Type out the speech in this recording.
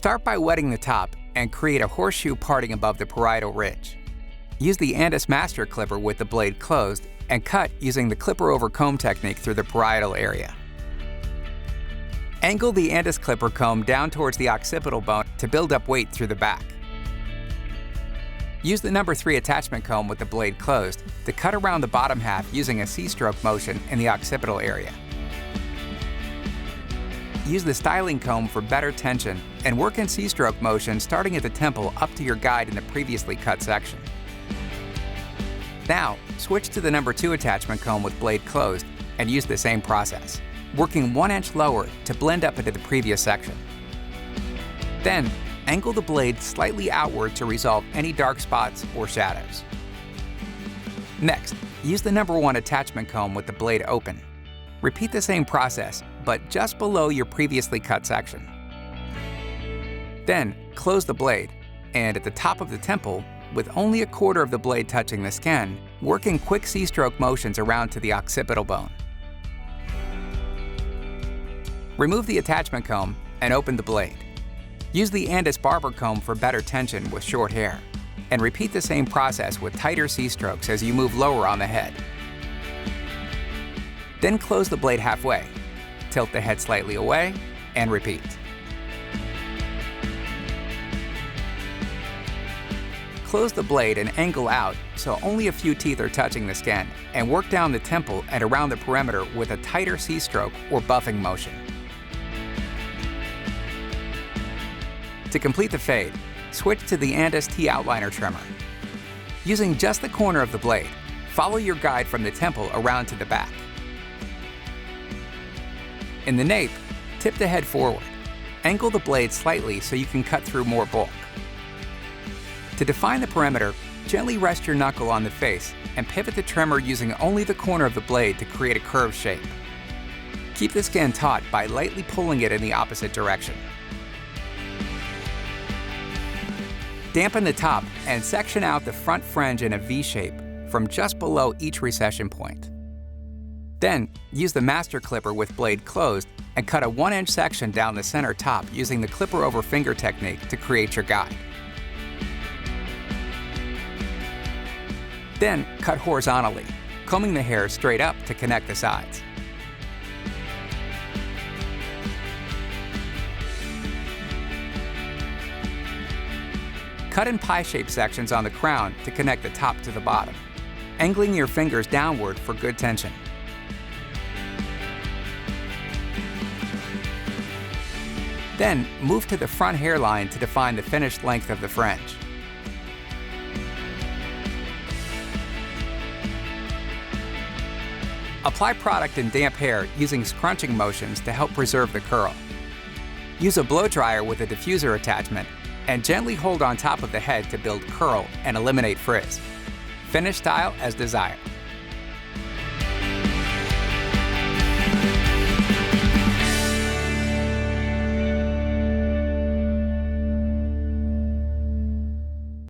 Start by wetting the top and create a horseshoe parting above the parietal ridge. Use the Andis master clipper with the blade closed and cut using the clipper over comb technique through the parietal area. Angle the Andis clipper comb down towards the occipital bone to build up weight through the back. Use the number 3 attachment comb with the blade closed to cut around the bottom half using a C-stroke motion in the occipital area. Use the styling comb for better tension and work in C-stroke motion starting at the temple up to your guide in the previously cut section. Now, switch to the number 2 attachment comb with blade closed and use the same process, working 1 inch lower to blend up into the previous section. Then, angle the blade slightly outward to resolve any dark spots or shadows. Next, use the number 1 attachment comb with the blade open. Repeat the same process, but just below your previously cut section. Then, close the blade, and at the top of the temple, with only a quarter of the blade touching the skin, work in quick C-stroke motions around to the occipital bone. Remove the attachment comb and open the blade. Use the Andis barber comb for better tension with short hair, and repeat the same process with tighter C-strokes as you move lower on the head. Then close the blade halfway, tilt the head slightly away, and repeat. Close the blade and angle out so only a few teeth are touching the skin, and work down the temple and around the perimeter with a tighter C-stroke or buffing motion. To complete the fade, switch to the Andis T-outliner trimmer. Using just the corner of the blade, follow your guide from the temple around to the back. In the nape, tip the head forward. Angle the blade slightly so you can cut through more bulk. To define the perimeter, gently rest your knuckle on the face and pivot the trimmer using only the corner of the blade to create a curved shape. Keep the skin taut by lightly pulling it in the opposite direction. Dampen the top and section out the front fringe in a V shape from just below each recession point. Then, use the master clipper with blade closed and cut a 1 inch section down the center top using the clipper over finger technique to create your guide. Then, cut horizontally, combing the hair straight up to connect the sides. Cut in pie-shaped sections on the crown to connect the top to the bottom, angling your fingers downward for good tension. Then, move to the front hairline to define the finished length of the fringe. Apply product in damp hair using scrunching motions to help preserve the curl. Use a blow dryer with a diffuser attachment and gently hold on top of the head to build curl and eliminate frizz. Finish style as desired.